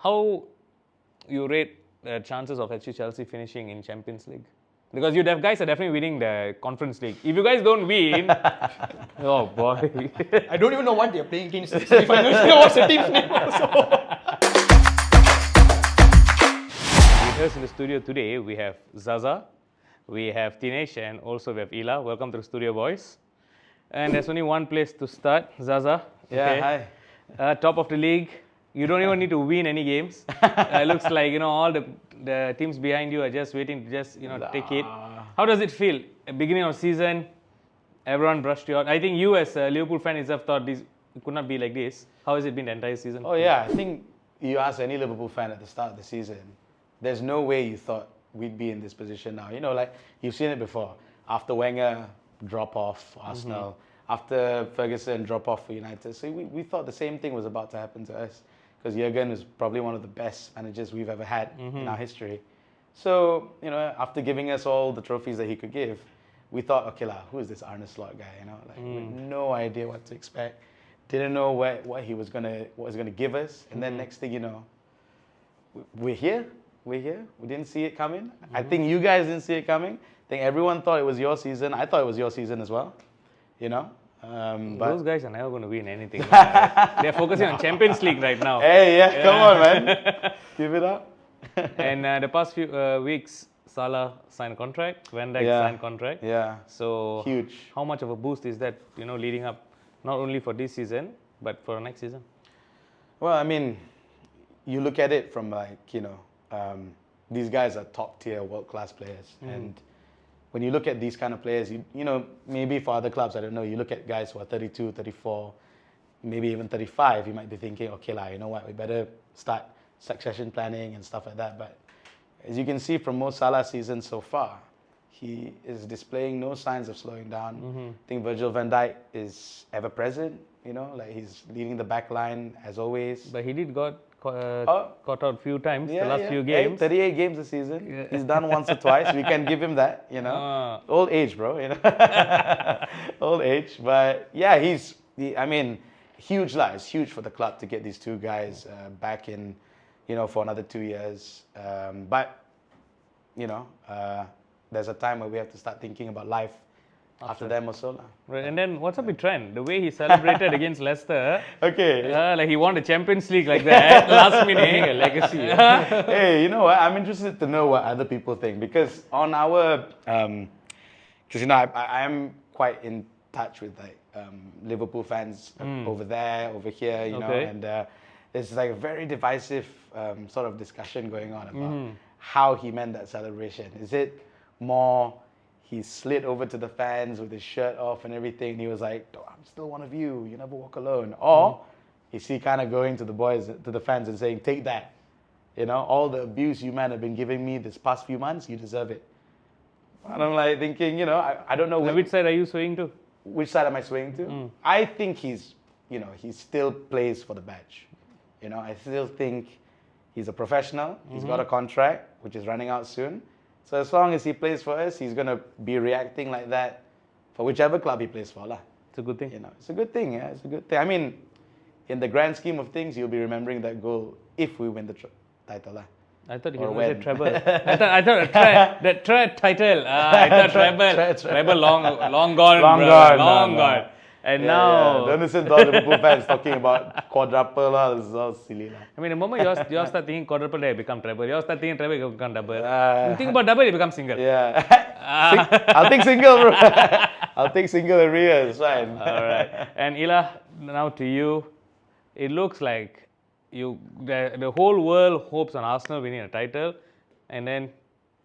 how you rate the chances of FC Chelsea finishing in Champions League? Because you guys are definitely winning the Conference League. If you guys don't win, oh boy. I don't even know what they're playing against in the semi-finals. What's the team's name also? With us in the studio today, we have Zaza, we have Tinesh, and also we have Ila. Welcome to the studio, boys. And there's only one place to start, Zaza. Yeah, hi. Top of the league. You don't even need to win any games. Looks like all the teams behind you are just waiting to just take it. How does it feel? Beginning of season, everyone brushed you out. I think you as a Liverpool fan yourself thought this could not be like this. How has it been the entire season? Oh yeah, I think you ask any Liverpool fan at the start of the season, there's no way you thought we'd be in this position now. Like you've seen it before. After Wenger drop off for Arsenal, after Ferguson drop off for United. So we thought the same thing was about to happen to us. Because Jurgen is probably one of the best managers we've ever had in our history. So, after giving us all the trophies that he could give, we thought, okay, who is this Arne Slot guy? We had no idea what to expect. Didn't know what he was gonna give us. And then next thing you know, we're here. We didn't see it coming. I think you guys didn't see it coming. I think everyone thought it was your season. I thought it was your season as well. But those guys are never going to win anything. They're focusing on Champions League right now. Hey, yeah, come on, man. Give it up. And the past few weeks, Salah signed a contract, Van Dijk signed a contract. Yeah. So huge. How much of a boost is that, leading up not only for this season, but for next season? Well, I mean, you look at it from these guys are top tier world-class players. And when you look at these kind of players, maybe for other clubs, I don't know, you look at guys who are 32, 34, maybe even 35, you might be thinking, okay, you know what, we better start succession planning and stuff like that. But as you can see from Mo Salah's season so far, he is displaying no signs of slowing down. I think Virgil van Dijk is ever present, he's leading the back line as always. But he did got caught out a few times the last few games. 38 games a season. Yeah. He's done once or twice. We can give him that, Old age, bro, Old age. But yeah, huge life. It's huge for the club to get these two guys back in, for another 2 years. But there's a time where we have to start thinking about life after them also. Right. And then what's up with Trent? The way he celebrated against Leicester. Okay. Like he won the Champions League like that last minute. A legacy. Hey, you know what? I'm interested to know what other people think because on our, because I am quite in touch with Liverpool fans over there, over here, and there's a very divisive sort of discussion going on about how he meant that celebration. Is it more he slid over to the fans with his shirt off and everything. He was like, oh, I'm still one of you. You never walk alone. Or is he kind of going to the fans and saying, take that. All the abuse you man have been giving me this past few months, you deserve it. And I'm thinking, I don't know. Which side are you swaying to? Which side am I swaying to? I think he's, he still plays for the badge. I still think he's a professional. He's got a contract, which is running out soon. So as long as he plays for us, he's going to be reacting like that for whichever club he plays for. It's a good thing. It's a good thing. Yeah, it's a good thing. I mean, in the grand scheme of things, you'll be remembering that goal if we win the title. I thought you were going to say treble. I thought the title. I thought treble. Treble long gone. Long gone. And now... Don't listen to all the Liverpool fans talking about quadruple. This is all silly. I mean, the moment you all start thinking quadruple, they become treble. You all start thinking treble, you become double. You think about double, you become single. Yeah. I'll take single, bro. I'll take single every year. It's fine. All right. And Ila, now to you. It looks like the whole world hopes on Arsenal winning a title. And then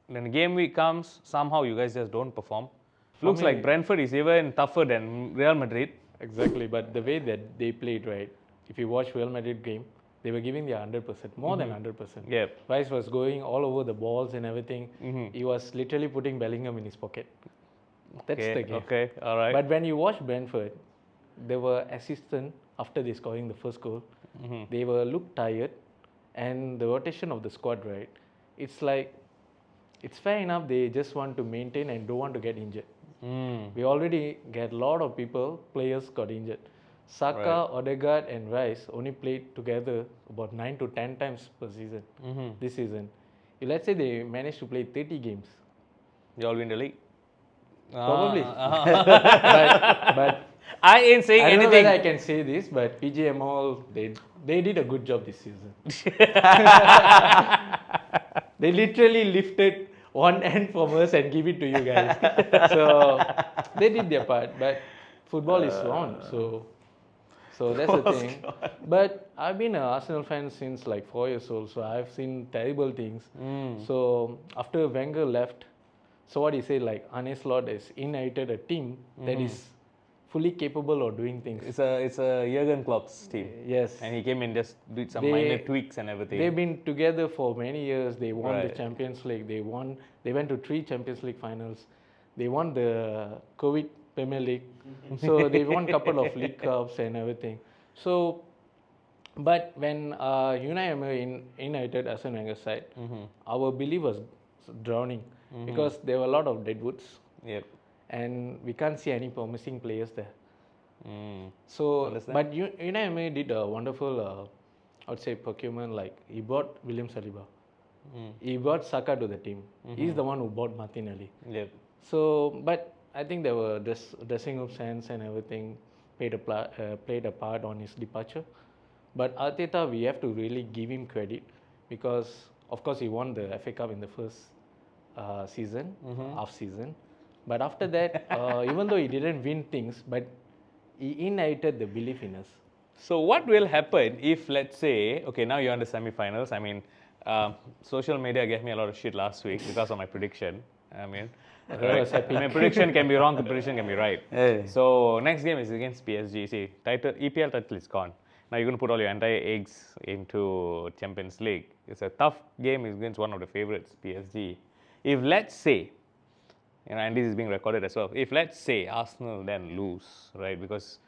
when the game week comes, somehow you guys just don't perform. Looks like Brentford is even tougher than Real Madrid. Exactly, but the way that they played, right? If you watch Real Madrid game, they were giving their 100%, more than 100%. Yeah. Rice was going all over the balls and everything. He was literally putting Bellingham in his pocket. That's the game. Okay, all right. But when you watch Brentford, they were assistant after they scoring the first goal. They were looked tired, and the rotation of the squad, right? It's like, it's fair enough. They just want to maintain and don't want to get injured. We already get a lot of players got injured. Saka, Odegaard, and Rice only played together about 9 to 10 times per season. This season, if let's say they managed to play 30 games, They all win the league. probably. but I ain't saying I don't know anything. whether I can say this, but PGMOL they did a good job this season. They literally lifted one end from us and give it to you guys. So they did their part, but football is on, so that's the thing. But I've been an Arsenal fan since like 4 years old, so I've seen terrible things. So after Wenger left, so what he said, like Arne Slot has inherited a team that is fully capable of doing things. It's a Jurgen Klopp's team. Yes. And he came in just did some They- minor tweaks and everything. They've been together for many years. They won the Right. Champions League. They went to 3 Champions League finals. They won the COVID Premier League. So they won a couple of League Cups and everything. So, but when Unai Emery inherited Arsene Wenger's side, our belief was drowning because there were a lot of deadwoods Yep. and we can't see any promising players there. Mm. So, Understand. but Unai Emery did a wonderful, I would say, procurement. Like he brought William Saliba, he brought Saka to the team. He's the one who bought Martinelli. Yep. So, but I think there were dressing room sense and everything played a part on his departure. But Arteta, we have to really give him credit because, of course, he won the FA Cup in the first season, half season. But after that, even though he didn't win things, but he inherited the belief in us. So what will happen if, let's say, okay, now you're on the semi-finals. I mean, social media gave me a lot of shit last week because of my prediction. I mean, prediction can be wrong, prediction can be right. Hey. So next game is against PSG. See, EPL title is gone. Now you're going to put all your entire eggs into Champions League. It's a tough game against one of the favorites, PSG. If let's say, and this is being recorded as well, if let's say Arsenal then lose, right, because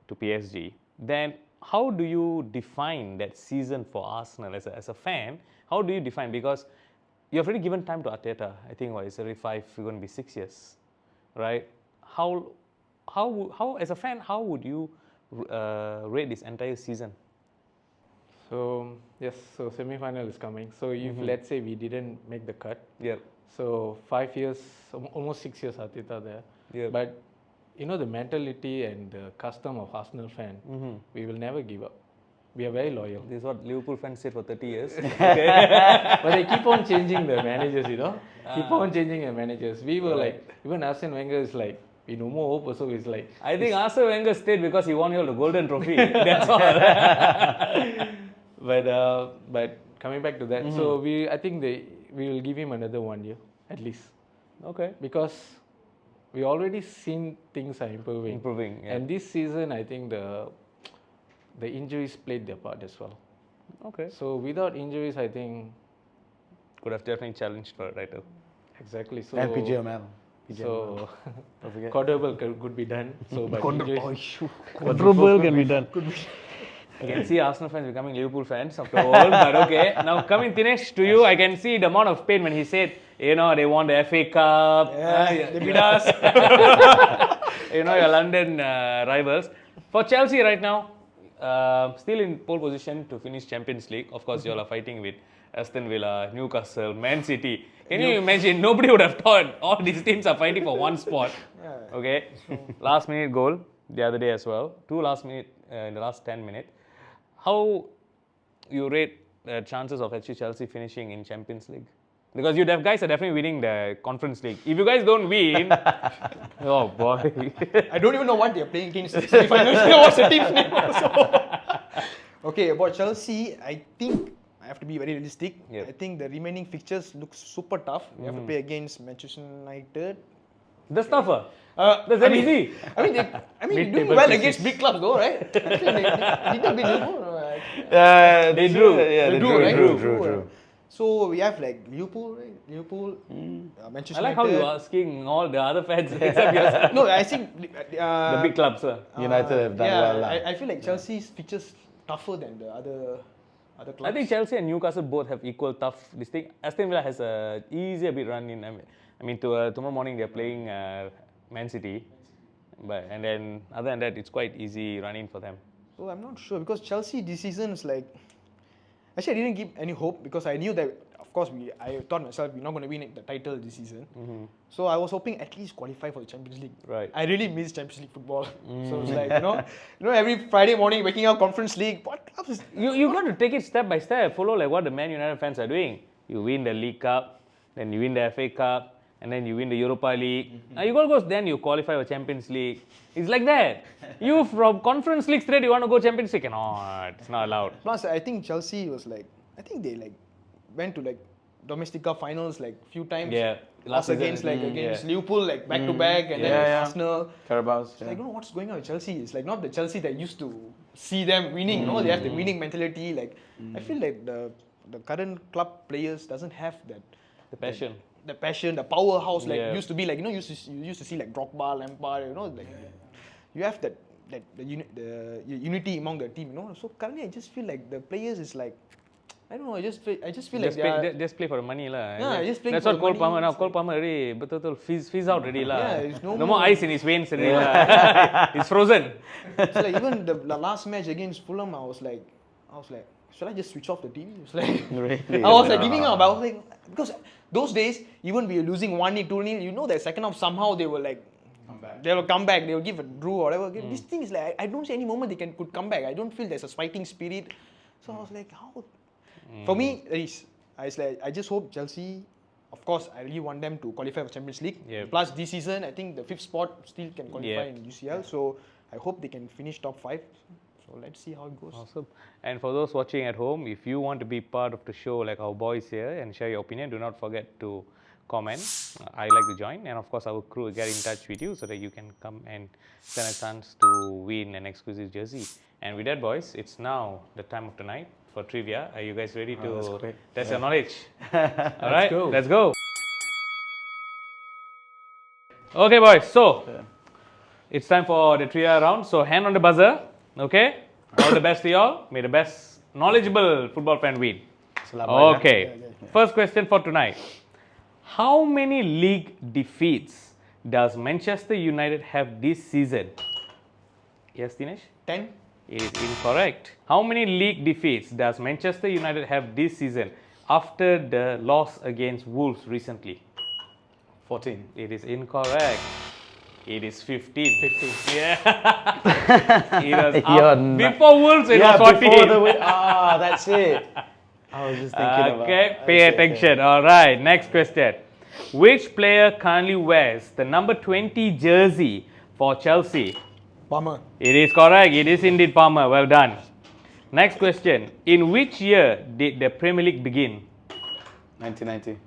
to PSG, then how do you define that season for Arsenal as a fan? How do you define? Because you've already given time to Arteta. I think it's already 5, it's going to be 6 years, right? How as a fan, how would you rate this entire season? So yes, so semi-final is coming. So if let's say we didn't make the cut, Yeah. so 5 years, almost 6 years Arteta there. Yeah. But you know the mentality and the custom of Arsenal fan, we will never give up. We are very loyal. This is what Liverpool fans said for 30 years. But they keep on changing the managers, you know. Keep on changing the managers. We were like, even Arsene Wenger is like, we no more hope. So it's like, I think Arsene Wenger stayed because he won you all the golden trophy. That's all. but coming back to that, so I think we will give him another 1 year at least, Okay. because we already seen things are improving. Improving, yeah. And this season, I think the injuries played their part as well. Okay. So without injuries, I think Could have definitely challenged for a title. exactly. So And PGML. So Don't forget. quadruple could be done. So but injuries, Quadruple can be done. I can see Arsenal fans becoming Liverpool fans after all, but okay. Now coming Dinesh to you, I can see the amount of pain when he said, you know, they won the FA Cup. Yeah, They beat us. You know, your London rivals. For Chelsea right now, still in pole position to finish Champions League. Of course, you all are fighting with Aston Villa, Newcastle, Man City. Can you imagine? Nobody would have thought all these teams are fighting for one spot. Okay. Last minute goal the other day as well. 2 last minute in the last 10 minutes. How you rate the chances of actually Chelsea finishing in Champions League? Because you guys are definitely winning the Conference League. If you guys don't win, oh boy. I don't even know what they're playing against the semi-finals. What's the team's name also? Okay, about Chelsea, I think I have to be very realistic. Yep. I think the remaining fixtures look super tough. We have to play against Manchester United. That's tougher. That's very easy. I mean, doing Mid-table well pieces. against big clubs though, right? I think they did beat Liverpool. They drew. Yeah, they drew. right? Drew. So we have like Liverpool, right? Manchester I like how United. you're asking all the other fans except yourself. No, I think The big clubs, sir. United have done well. lah. I feel like Chelsea's features tougher than the other clubs. I think Chelsea and Newcastle both have equal tough this thing. Aston Villa has a easier bit run in. I mean tomorrow morning they're playing Man City. But and then other than that, it's quite easy running for them. So I'm not sure because Chelsea this season is like. Actually, I didn't give any hope because I knew that, of course, I thought myself we're not going to win the title this season. So I was hoping at least qualify for the Champions League. Right. I really miss Champions League football. So it's like, every Friday morning waking up Conference League. What clubs is You got to take it step by step. Follow like what the Man United fans are doing. You win the League Cup, then you win the FA Cup, and then you win the Europa League. Now you got to go, then you qualify for Champions League. It's like that. You from Conference League straight, you want to go Champions League? Cannot. It's not allowed. Plus, I think Chelsea was like, I think they like went to like domestic cup finals like few times. Yeah. Last against Liverpool like back to back, and then Arsenal. Carabao's. I don't know what's going on with Chelsea. It's like not the Chelsea that used to see them winning. They have the winning mentality. Like I feel like the current club players doesn't have that. The passion. The passion, the powerhouse like used to be like you used to see like Drogba, Lampard, like you have the unity among the team, So currently I just feel like the players is like I don't know. I just feel like just play for the money lah. Yeah, just play That's for what the Cole money. Palmer now. Cole Palmer already betul fizz out already lah. Yeah, there's no more more- ice in his veins already lah. He's frozen. it's like even the last match against Fulham, I was like, should I just switch off the TV? It's like Really? I was like giving up. I was like because those days even we were losing 1-0, 2-0, that second half somehow they were like. They will come back. They will give a draw or whatever. This thing is like I don't see any moment they could come back. I don't feel there's a fighting spirit. So I was like, how? For me, I just hope Chelsea. Of course, I really want them to qualify for Champions League. Yeah. Plus, this season, I think the 5th spot still can qualify Yeah. in UCL. So I hope they can finish top 5. So let's see how it goes. Awesome. And for those watching at home, if you want to be part of the show like our boys here and share your opinion, do not forget to comment. I like to join, and of course our crew will get in touch with you so that you can come and stand a chance to win an exclusive jersey. And with that, boys, it's now the time of the night for trivia. Are you guys ready to test your knowledge? All right, let's go. Okay, boys. So it's time for the trivia round. So hand on the buzzer. Okay. All the best to y'all. May the best knowledgeable football fan win. Okay. First question for tonight. How many league defeats does Manchester United have this season? Yes, Dinesh? 10. It is incorrect. How many league defeats does Manchester United have this season after the loss against Wolves recently? 14. It is incorrect. It is 15. 15. Yeah. It was You're before Wolves, it was 14. That's it. I was just thinking about. Okay, pay attention. All right, next question. Which player currently wears the number 20 jersey for Chelsea? Palmer. It is correct. It is indeed Palmer. Well done. Next question. In which year did the Premier League begin? 1990.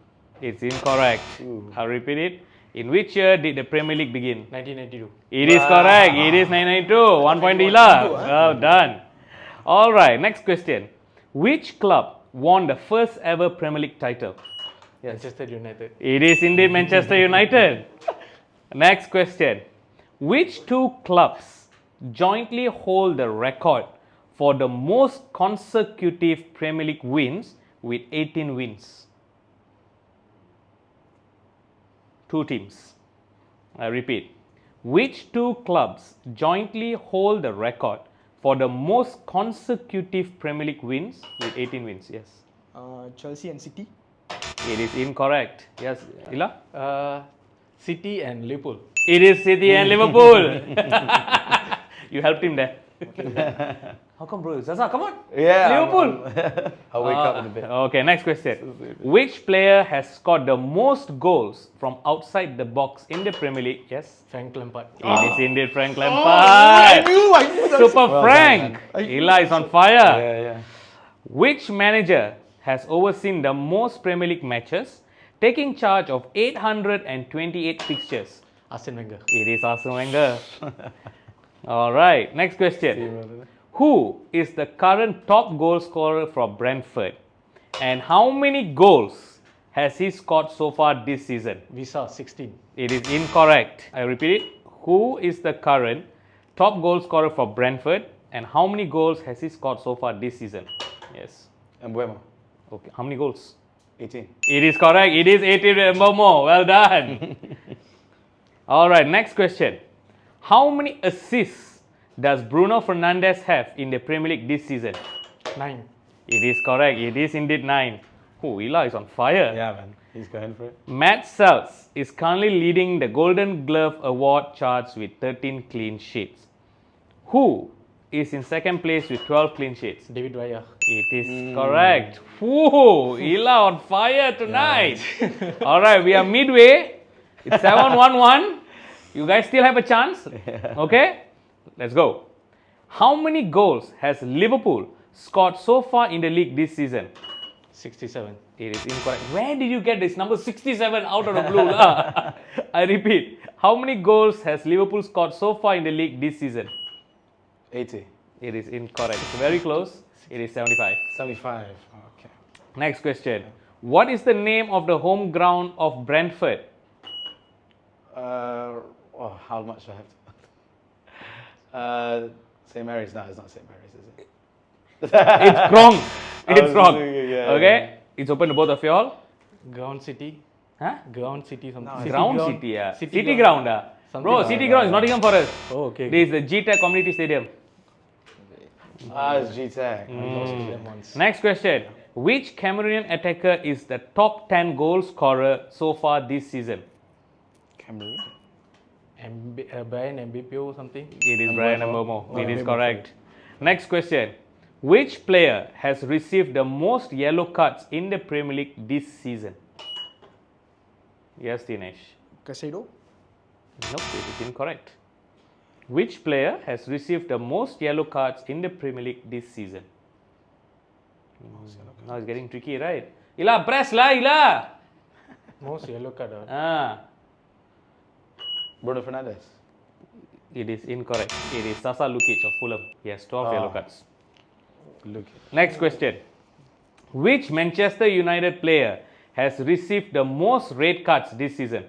It's incorrect. I'll repeat it. In which year did the Premier League begin? 1992. It is correct. It is 992. 1 point Ila. Well done. All right. Next question. Which club won the first ever Premier League title? Manchester United. It is indeed Manchester United. Next question. Which two clubs jointly hold the record for the most consecutive Premier League wins with 18 wins? Two teams. I repeat. Which two clubs jointly hold the record for the most consecutive Premier League wins with 18 wins? Yes. Chelsea and City. It is incorrect. Yes, Ila? City and Liverpool. It is City and Liverpool. You helped him there. How come, bro? Zaza, come on. Yeah. Liverpool. I'll wake up in a bit. Okay, next question. Which player has scored the most goals from outside the box in the Premier League? Yes. Frank Lampard. It is indeed Frank Lampard. I knew that. Super Frank. Ila is on fire. Yeah. Which manager has overseen the most Premier League matches, taking charge of 828 fixtures? Arsene Wenger. It is Arsene Wenger. All right, next question. Who is the current top goal scorer for Brentford? And how many goals has he scored so far this season? Visa 16. It is incorrect. I repeat it. Who is the current top goal scorer for Brentford? And how many goals has he scored so far this season? Yes. Mbuemo. Okay. How many goals? 18. It is correct. It is 18 Mbomo. Well done. All right. Next question. How many assists does Bruno Fernandes have in the Premier League this season? 9. It is correct. It is indeed 9. Oh, Ila is on fire. Yeah, man. He's going for it. Matt Sells is currently leading the Golden Glove Award charts with 13 clean sheets. Who is in second place with 12 clean sheets? David Raya. It is correct. Whoa, Ila on fire tonight. All right, we are midway. It's 7-1-1. You guys still have a chance. Okay, let's go. How many goals has Liverpool scored so far in the league this season? 67. It is incorrect. Where did you get this number 67 out of the blue? lah? I repeat. How many goals has Liverpool scored so far in the league this season? 80. It is incorrect. Very close. It is 75. 75. Okay. Next question. What is the name of the home ground of Brentford? How much do I have to... St. Mary's. No, it's not St. Mary's, is it? It's wrong. It's wrong. Yeah, Okay? It's open to both of you all. Ground City. Huh? Ground City something. No, City Ground ground. City, yeah. City City ground. ground, Something Bro, like City that. ground is Nottingham Forest. Oh, okay. This is the GTEC Community Stadium. It's G-Tech. Next question. Which Cameroonian attacker is the top 10 goal scorer so far this season? Cameroon. Brian Mbipio something. It is Brian Mbomo. It is Mbeumo, correct. Next question. Which player has received the most yellow cards in the Premier League this season? Yes, Dinesh. Casado? Nope, it is incorrect. Which player has received the most yellow cards in the Premier League this season? Now it's getting tricky, right? Ila, press la, Ila! Most yellow card. Bruno Fernandes. It is incorrect. It is Sasa Lukic of Fulham. He has 12 yellow cards. Look. Next question. Which Manchester United player has received the most red cards this season?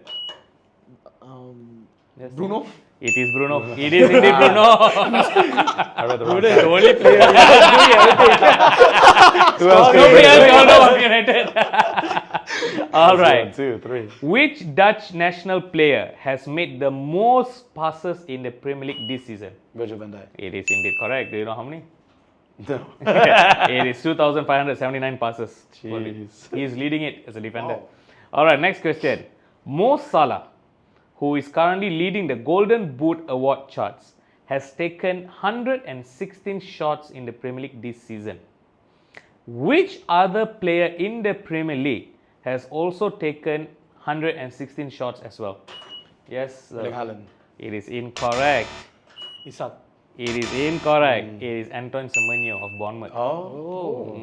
Yes, Bruno? It is Bruno. It is indeed Bruno. I read the wrong Bruno is the only player Who else? Nobody else we all know of United. All right. 1, 2, 3. Which Dutch national player has made the most passes in the Premier League this season? Virgil van Dijk. It is indeed correct. Do you know how many? No. It is 2,579 passes. Jeez. He is leading it as a defender. Wow. All right, next question. Mo Salah, who is currently leading the Golden Boot Award charts, has taken 116 shots in the Premier League this season. Which other player in the Premier League has also taken 116 shots as well? Yes, Erling Haaland. it is incorrect. Isak. It is incorrect. It is Antoine Semenyo of Bournemouth. Oh.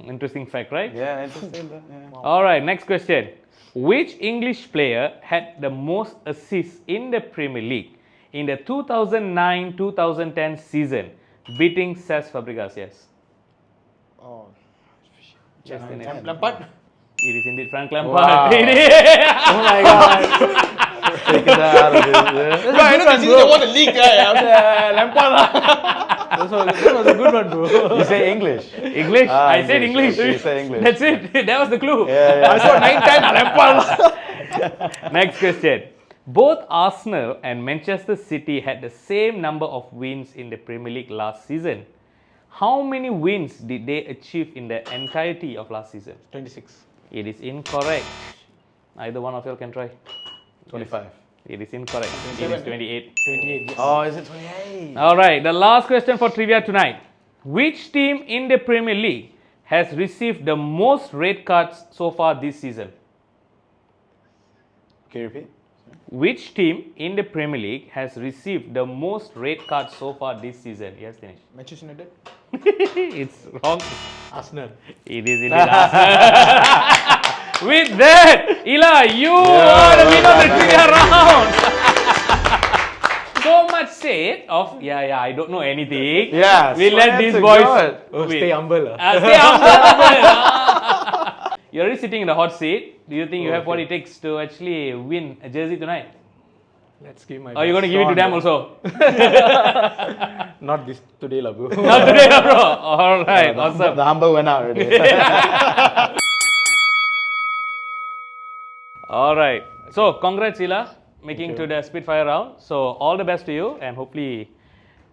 Interesting fact, right? Yeah, interesting. Yeah. All right, next question. Which English player had the most assists in the Premier League in the 2009-2010 season, beating Cesc Fabregas? Yes. Oh. Yes, Dinesh. Lampard? It is indeed Frank Lampard. Wow. It is. Oh my god. Taking that out of this. Bro, I know they won the league, right? Lampard. That was a good one, bro. You say English. English. I said English. You say English. That's it. That was the clue. Yeah. I saw 9 times Lampard. Next question. Both Arsenal and Manchester City had the same number of wins in the Premier League last season. How many wins did they achieve in the entirety of last season? 26. It is incorrect. Either one of you can try. 25. It is incorrect. It is 28. 28. Oh, is it 28? All right, the last question for trivia tonight. Which team in the Premier League has received the most red cards so far this season? Can you repeat? Which team in the Premier League has received the most red cards so far this season? Yes, Dinesh. Manchester United? It's wrong. Arsenal. It is indeed Arsenal. With that, Ila, you are the winner of the trivia round. So much said of, I don't know anything. Yeah. We let these boys Stay humble. stay humble. You're already sitting in the hot seat. Do you think you have what it takes to actually win a jersey tonight? Let's give my Or are you going to give it to them also? Not this today, lah, bro. Not today, bro. All right, awesome. The humble went out already. All right. So, congrats, Ila. making to the Spitfire round. So all the best to you, and hopefully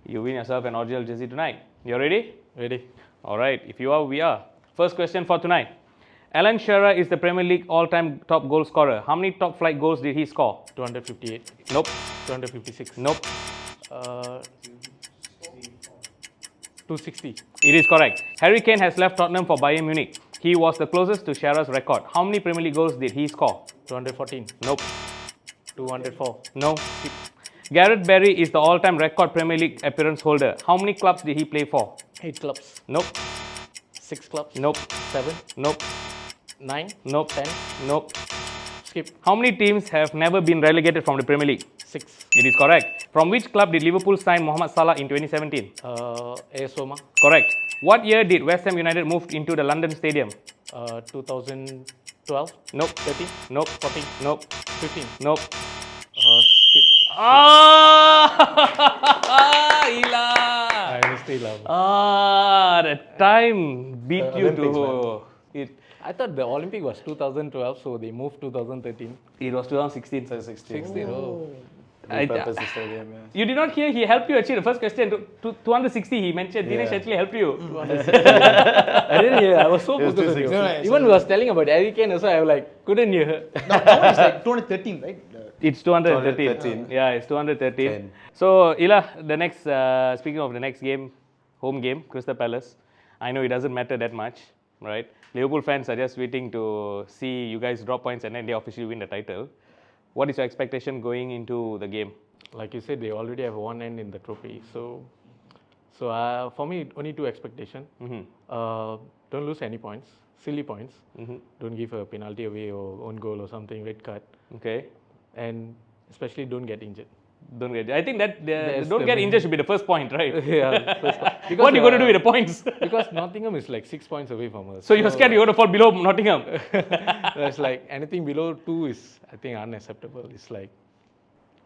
you win yourself an original jersey tonight. You ready? Ready? All right. If you are, we are. First question for tonight. Alan Shearer is the Premier League all-time top goal scorer. How many top flight goals did he score? 258. Nope. 256. Nope. 260. It is correct. Harry Kane has left Tottenham for Bayern Munich. He was the closest to Shearer's record. How many Premier League goals did he score? 214. Nope. 204. No. Gareth Barry is the all-time record Premier League appearance holder. How many clubs did he play for? 8 clubs. Nope. 6 clubs. Nope. 7. Nope. 9. Nope. 10. Nope. Skip. How many teams have never been relegated from the Premier League? 6. It is correct. From which club did Liverpool sign Mohamed Salah in 2017? AS Roma. Correct. What year did West Ham United move into the London Stadium? 2012. Nope. 13. Nope. 14. Nope. 15. Nope. Skip. Ah, Ila. I still love. The time beat you Olympics, to it. I thought the Olympic was 2012, so they moved 2013. It was 2016. 16. Oh. Repurpose the stadium, yeah. You did not hear he helped you achieve the first question. 260 he mentioned. Dinesh Yeah. actually helped you. I didn't hear. I was so It was focused on 260. you. No, no, Even we was telling about Harry Kane also, I was like, couldn't hear. Now, that one is like 2013, right? It's 213. 213. Yeah, it's 213. 10. So, Ila, the next, speaking of the next game, home game, Crystal Palace. I know it doesn't matter that much, right? Liverpool fans are just waiting to see you guys drop points and then they officially win the title. What is your expectation going into the game? Like you said, they already have one end in the trophy. So for me, only 2 expectations. Don't lose any points, silly points. Don't give a penalty away or own goal or something, red card. Okay. And especially don't get injured. Don't get. I think that That's don't the get main- injured should be the first point, right? Yeah. What are you going to do with the points? Because Nottingham is like 6 points away from us. So you're scared you're going to fall below Nottingham? It's like anything below 2 is, I think, unacceptable. It's like,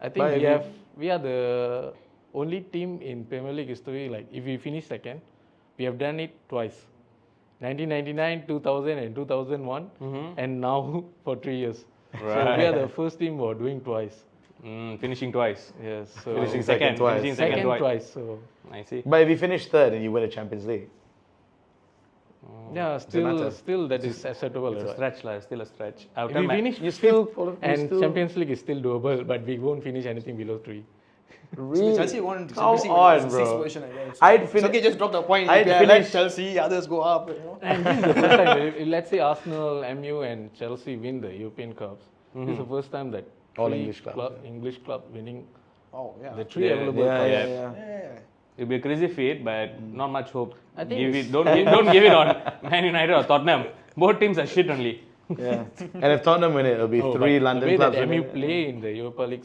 I think But we are the only team in Premier League history, like if we finish second, we have done it twice. 1999, 2000 and 2001 and now for 3 years. So we are the first team who are doing twice. Finishing twice. Yes. So Finishing second twice. Finishing second second twice. So I see. But if you finish third and you win a Champions League, yeah, matter? still that is acceptable. It's a right? stretch, lah. Still a stretch. I'll If tell we my- finish you fifth still and Champions League is still doable, but we won't finish anything below 3. Chelsea won Come Champions League on, with the sixth bro. position, I guess. I'd It's finish. okay, just drop the point. I'd Let finish- Chelsea, others go up, you know. And this is the first time, let's say Arsenal, MU and Chelsea win the European Cups. This is the first time that All 3 English clubs, English club winning Oh, yeah. the 3 Yeah, available yeah, clubs. yeah, Yeah. yeah. Yeah. It'll be a crazy feat, but not much hope. I think Give it's- it, don't give it on Man United or Tottenham. Both teams are shit only. Yeah. And if Tottenham win it, it'll be Oh, 3 but London the way clubs. that MU winning. play in the Europa League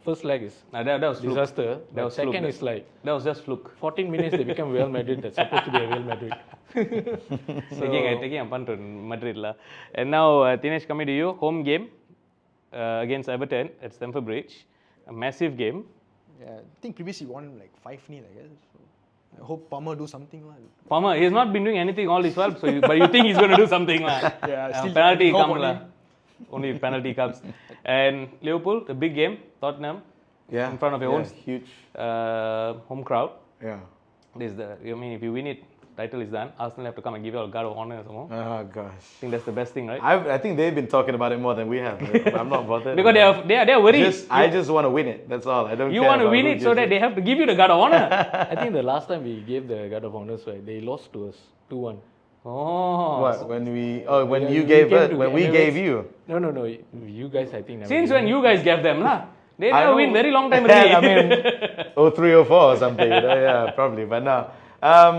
first leg is That was fluke. disaster. That But was fluke. second is like That was just fluke. 14 minutes they become Real Madrid. That's supposed to be a Real Madrid. Taking a punt on Madrid lah. And now Dinesh, coming to you, home game against Everton at Stamford Bridge, a massive game. Yeah, I think previously won like 5-0, I guess. So I hope Palmer do something. Palmer, he's not been doing anything all this while, but you think he's going to do something lah. Yeah, still Penalty hope comes only. lah. Only penalty comes. And Liverpool, the big game, Tottenham, Yeah. in front of your own Huge. home crowd. Yeah. This is if you win it, title is done. Arsenal have to come and give you a guard of honor or something. Oh, gosh. I think that's the best thing, right? I think they've been talking about it more than we have. I'm not bothered. Because they are worried. I just want to win it. That's all. I don't You care want to about win who it so gives that they have to give you the guard of honor. I think the last time we gave the Guard of Honors, right, they lost to us 2-1. Oh. What? When we Yeah, you we gave came it, to when the we Emirates. gave you. No. You guys, I think. never Since gave when me. you guys gave them, lah? They I never know. win very long time already. I mean, 03, 04 or something. Yeah, probably. But no.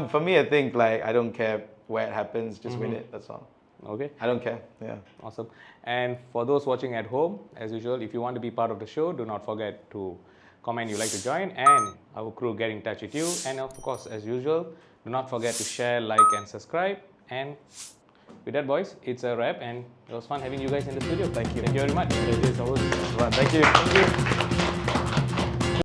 For me, I think like I don't care where it happens. Just win it. That's all. Okay. I don't care. Yeah. Awesome. And for those watching at home, as usual, if you want to be part of the show, do not forget to comment you'd like to join, and our crew get in touch with you. And of course, as usual, do not forget to share, like, and subscribe. And with that, boys, it's a wrap, and it was fun having you guys in the studio. Thank you very much. Thank you.